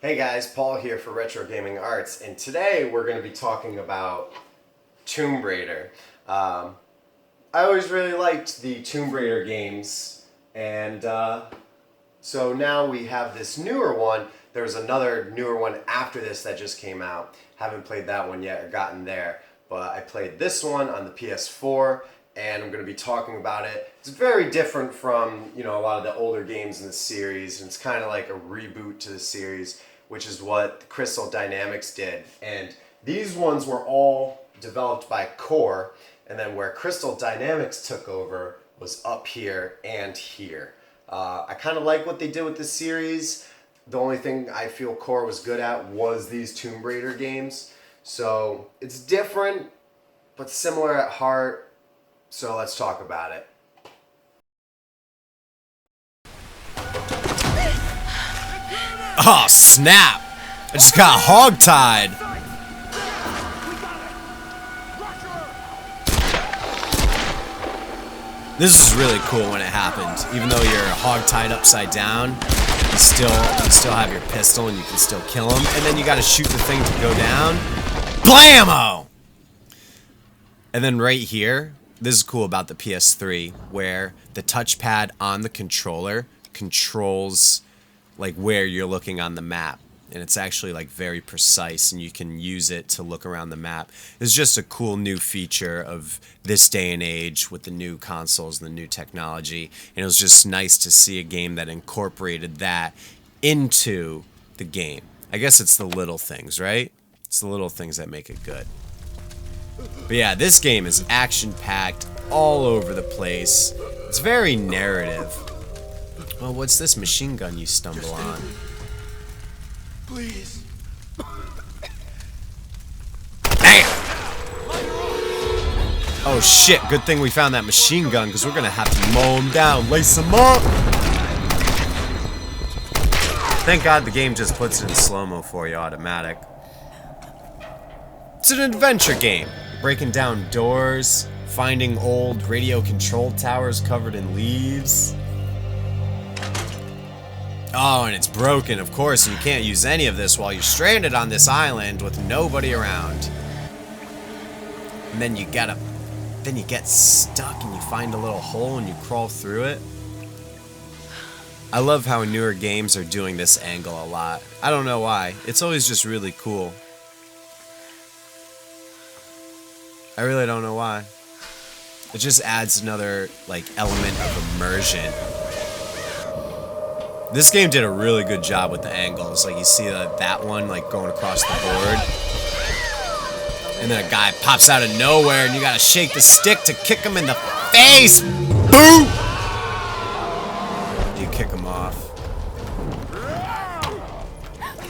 Hey guys, Paul here for Retro Gaming Arts, and today we're going to be talking about Tomb Raider. I always really liked the Tomb Raider games, and so now we have this newer one. There's another newer one after this that just came out. Haven't played that one yet or gotten there, but I played this one on the PS4, and I'm going to be talking about it. It's very different from, a lot of the older games in the series, and it's kind of like a reboot to the series, which is what Crystal Dynamics did. And these ones were all developed by Core, and then where Crystal Dynamics took over was up here and here. I kind of like what they did with this series. The only thing I feel Core was good at was these Tomb Raider games. So it's different, but similar at heart. So let's talk about it. Oh, snap! I just got hogtied! This is really cool when it happened. Even though you're hogtied upside down, you still have your pistol and you can still kill him. And then you gotta shoot the thing to go down. Blammo! And then right here, this is cool about the PS3, where the touchpad on the controller controls like where you're looking on the map, and it's actually like very precise, and you can use it to look around the map. It's just a cool new feature of this day and age with the new consoles and the new technology, and it was just nice to see a game that incorporated that into the game. I guess it's the little things, right? It's the little things that make it good. But yeah, this game is action-packed all over the place. It's very narrative. Well, what's this machine gun you stumble on? Please. Bam! Oh shit, good thing we found that machine gun, because we're gonna have to mow him down, lace him up! Thank God the game just puts it in slow-mo for you, automatic. It's an adventure game. Breaking down doors, finding old radio control towers covered in leaves. Oh, and it's broken, of course, and you can't use any of this while you're stranded on this island with nobody around. And then you get stuck and you find a little hole and you crawl through it. I love how newer games are doing this angle a lot. I don't know why. It's always just really cool. I really don't know why. It just adds another, element of immersion. This game did a really good job with the angles. Like, you see that one, going across the board. And then a guy pops out of nowhere, and you gotta shake the stick to kick him in the face! Boom! You kick him off.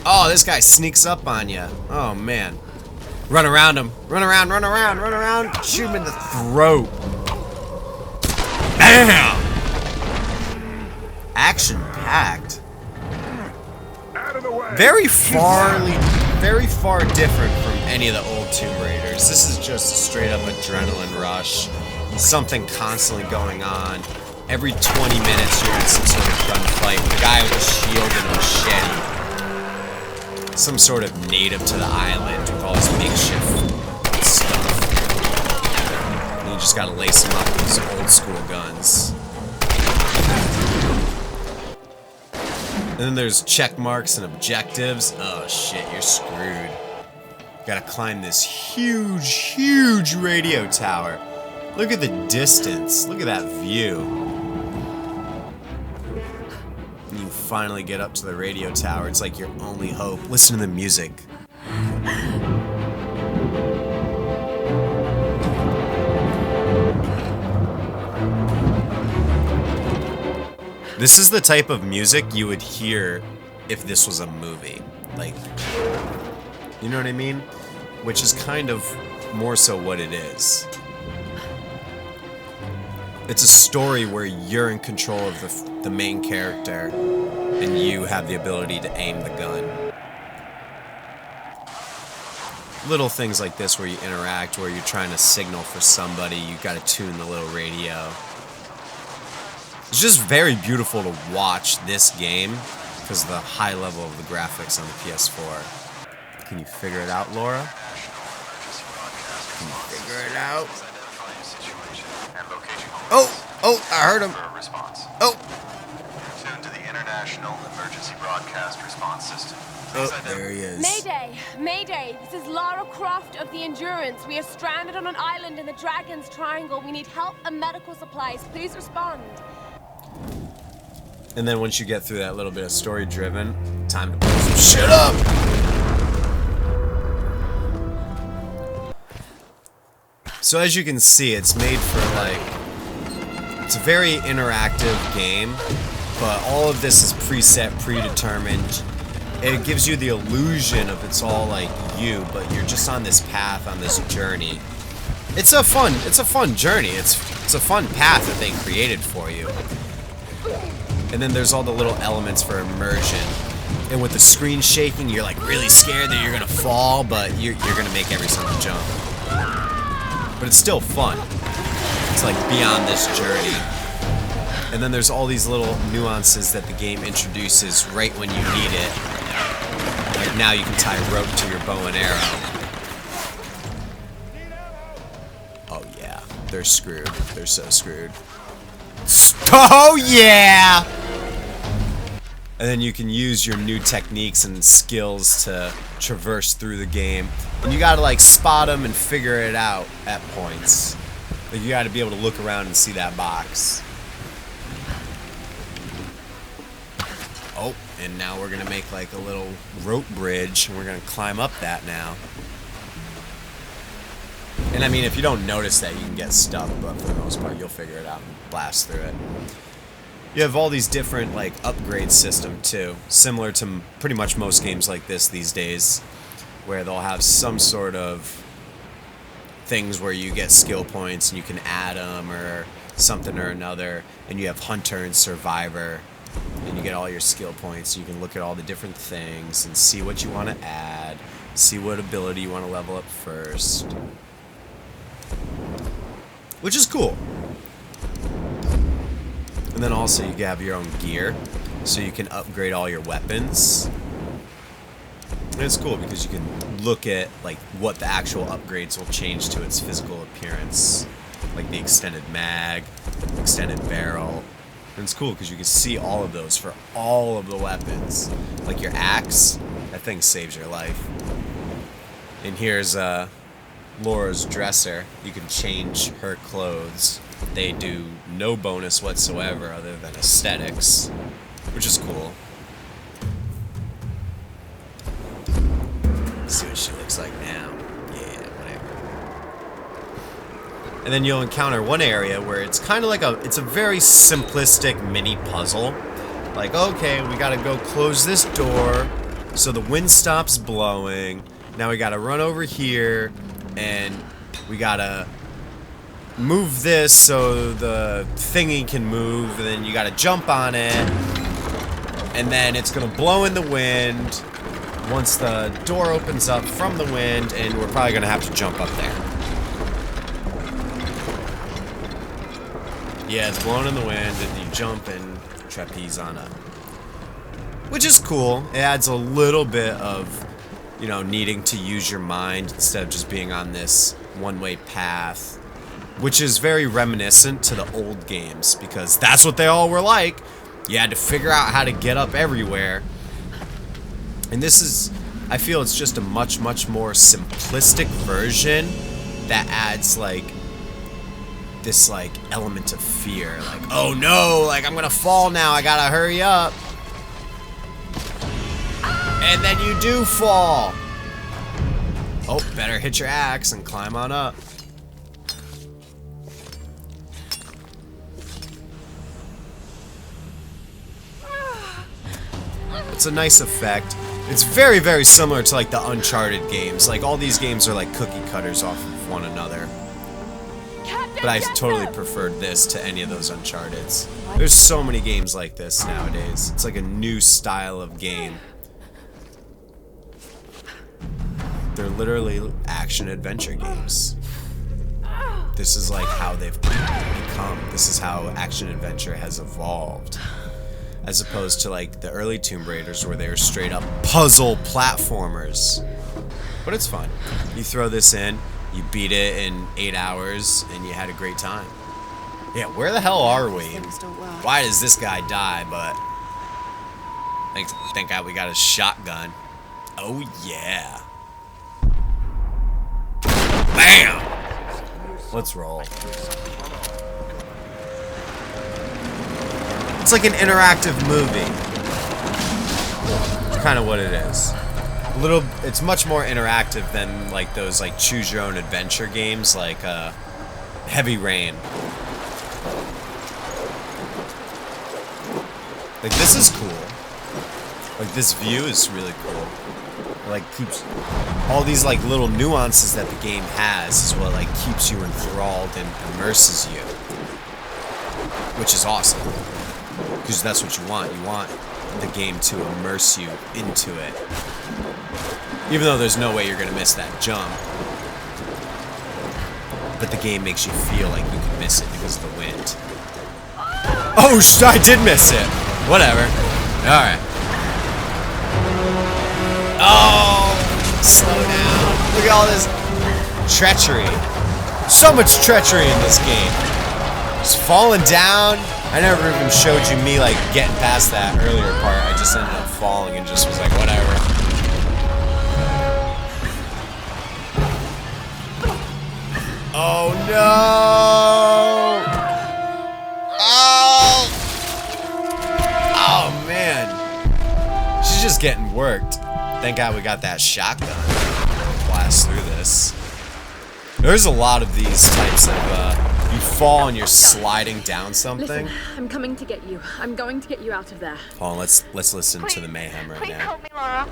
Oh, this guy sneaks up on you. Oh, man. Run around him. Run around, run around, run around. Shoot him in the throat. Bam! Action-packed. Very far different from any of the old Tomb Raiders. This is just a straight-up adrenaline rush. Something constantly going on. Every 20 minutes you're in some sort of gunfight with a guy with a shield and a machete. Some sort of native to the island with all his makeshift stuff. And you just gotta lace him up with these old-school guns. And then there's check marks and objectives. Oh shit, you're screwed. Gotta climb this huge radio tower. Look at the distance. Look at that view. And you finally get up to the radio tower. It's like your only hope. Listen to the music. This is the type of music you would hear if this was a movie. You know what I mean? Which is kind of more so what it is. It's a story where you're in control of the main character, and you have the ability to aim the gun. Little things like this where you interact, where you're trying to signal for somebody, you gotta tune the little radio. It's just very beautiful to watch this game because of the high level of the graphics on the PS4. Can you figure it out, Laura? Can you figure it out? Oh, I heard him. Oh. Tuned to the International Emergency Broadcast Response System. Oh, there he is. Mayday! Mayday! This is Lara Croft of the Endurance. We are stranded on an island in the Dragon's Triangle. We need help and medical supplies. Please respond. And then once you get through that little bit of story-driven, time to put some shit up! So as you can see, it's made for, like... It's a very interactive game, but all of this is preset, predetermined. It gives you the illusion of it's all like you, but you're just on this path, on this journey. It's a fun journey. It's a fun path that they created for you. And then there's all the little elements for immersion. And with the screen shaking, you're like really scared that you're gonna fall, but you're gonna make every single jump. But it's still fun. It's like beyond this journey. And then there's all these little nuances that the game introduces right when you need it. Like now you can tie rope to your bow and arrow. Oh yeah, they're screwed. They're so screwed. Oh yeah! And then you can use your new techniques and skills to traverse through the game. And you gotta like spot them and figure it out at points. Like you gotta be able to look around and see that box. Oh, and now we're gonna make like a little rope bridge, and we're gonna climb up that now. And I mean, if you don't notice that, you can get stuck, but for the most part, you'll figure it out and blast through it. You have all these different like upgrade system too, similar to pretty much most games like this these days, where they'll have some sort of things where you get skill points and you can add them or something or another, and you have Hunter and Survivor. And you get all your skill points. You can look at all the different things and see what you want to add, see what ability you want to level up first. Which is cool. And then also you have your own gear, so you can upgrade all your weapons. And it's cool because you can look at like what the actual upgrades will change to its physical appearance. Like the extended mag, extended barrel. And it's cool because you can see all of those for all of the weapons. Like your axe, that thing saves your life. And here's Laura's dresser. You can change her clothes. They do no bonus whatsoever other than aesthetics, which is cool. Let's see what she looks like now. Yeah, whatever. And then you'll encounter one area where it's kind of like it's a very simplistic mini puzzle. Like, okay, we gotta go close this door so the wind stops blowing. Now we gotta run over here and we gotta move this so the thingy can move, and then you gotta jump on it, and then it's gonna blow in the wind once the door opens up from the wind, and we're probably gonna have to jump up there. Yeah, it's blowing in the wind, and you jump and trapeze on it. Which is cool. It adds a little bit of, you know, needing to use your mind instead of just being on this one-way path. Which is very reminiscent to the old games, because that's what they all were like. You had to figure out how to get up everywhere. And this is, I feel it's just a much, much more simplistic version that adds, like, this, like, element of fear. Like, oh no, like, I'm gonna fall now, I gotta hurry up. And then you do fall. Oh, better hit your axe and climb on up. It's a nice effect. It's very, very similar to like the Uncharted games. Like all these games are like cookie cutters off of one another. But I totally preferred this to any of those Uncharteds. There's so many games like this nowadays. It's like a new style of game. They're literally action-adventure games. This is like how they've become. This is how action-adventure has evolved. as opposed to like the early Tomb Raiders where they were straight up puzzle platformers. But it's fun. You throw this in, you beat it in 8 hours, and you had a great time. Yeah, where the hell are we? Why does this guy die? But thank God we got a shotgun. Oh yeah. Bam! Let's roll. It's like an interactive movie. It's kind of what it is. It's much more interactive than like those like choose your own adventure games like Heavy Rain. Like this is cool. Like this view is really cool. It, like keeps all these like little nuances that the game has is what like keeps you enthralled and immerses you, which is awesome because that's what you want. You want the game to immerse you into it, even though there's no way you're gonna miss that jump. But the game makes you feel like you can miss it because of the wind. Oh, I did miss it. Whatever. All right. Oh, slow down. Look at all this treachery. So much treachery in this game. Just falling down. I never even showed you me like getting past that earlier part. I just ended up falling and just was like, whatever. Oh no! Oh! Oh man. She's just getting worked. Thank God we got that shotgun. Blast through this. There's a lot of these types of, you fall and you're sliding down something. Listen, I'm coming to get you. I'm going to get you out of there. Hold on, let's listen to the mayhem right Please now. help me, Laura.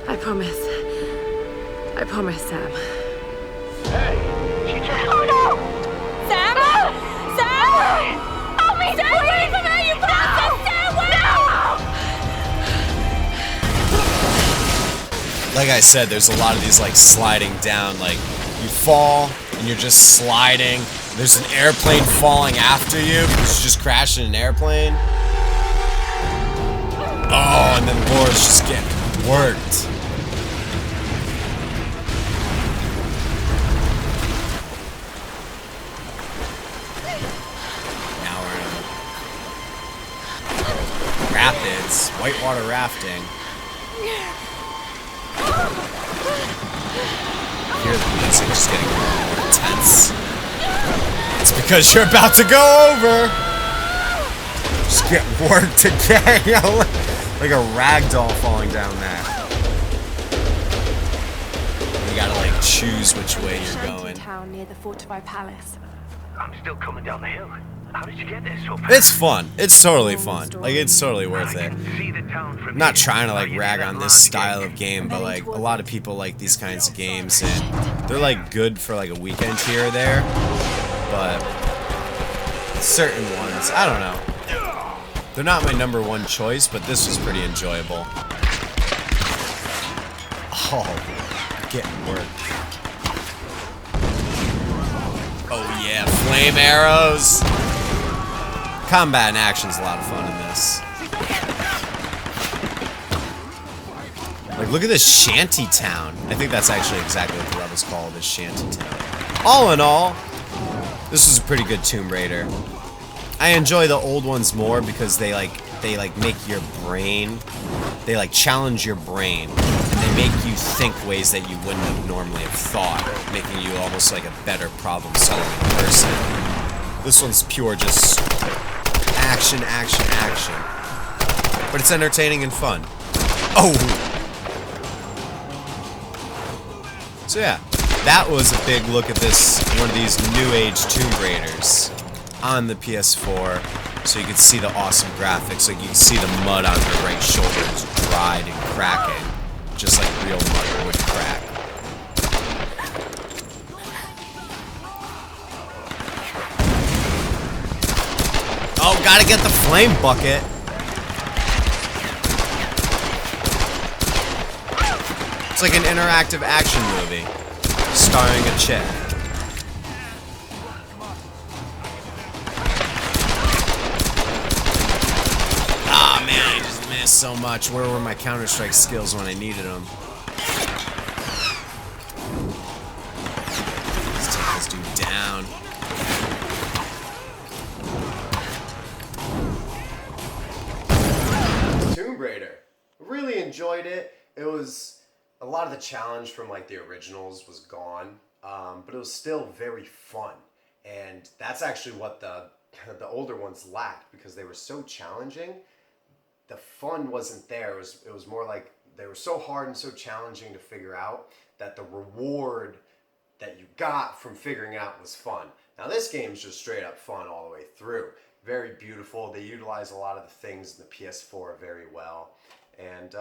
I promise. I promise, Sam. Oh no! Sam! Sam! Help me! Sam, please! I'm at you, bastard! Sam, wait! Like I said, there's a lot of these like sliding down, like you fall and you're just sliding. There's an airplane falling after you because you just crashed in an airplane. Oh, and then Laura's just getting worked. Now we're in rapids, whitewater rafting. Hear the music just getting more and more intense. It's because you're about to go over. Just get worked again. Like a rag doll falling down that. You gotta like choose which way you're going. Town near the fortified palace. I'm still coming down the hill. How did you get there so fast? It's fun. It's totally fun. Like it's totally worth it. See the town from I'm not here. trying to like Are you rag that on this large style gate? of game, but like a lot of people like these kinds of games and they're like good for like a weekend here or there. But certain ones, I don't know. They're not my number one choice, but this was pretty enjoyable. Oh, getting worked. Oh yeah, flame arrows. Combat and action's a lot of fun in this. Like, look at this shanty town. I think that's actually exactly what the level's called, is shanty town. All in all, this was a pretty good Tomb Raider. I enjoy the old ones more because they make your brain, they like challenge your brain, and they make you think ways that you wouldn't have normally have thought, making you almost like a better problem-solving person. This one's pure just action, action, action. But it's entertaining and fun. Oh! So yeah, that was a big look at this, one of these new age Tomb Raiders on the PS4. So you can see the awesome graphics, like you can see the mud on her right shoulder is dried and cracking, just like real mud would crack. Oh, gotta get the flame bucket. It's like an interactive action movie, starring a chick. so much. Where were my Counter-Strike skills when I needed them? Let's take this dude down. Tomb Raider. Really enjoyed it. It was a lot of the challenge from like the originals was gone, but it was still very fun. And that's actually what the older ones lacked, because they were so challenging. The fun wasn't there. It was more like they were so hard and so challenging to figure out that the reward that you got from figuring out was fun. Now this game's just straight up fun all the way through. Very beautiful. They utilize a lot of the things in the PS4 very well, and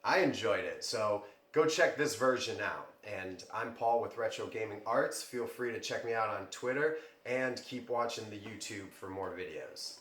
I enjoyed it. So go check this version out. And I'm Paul with Retro Gaming Arts. Feel free to check me out on Twitter and keep watching the YouTube for more videos.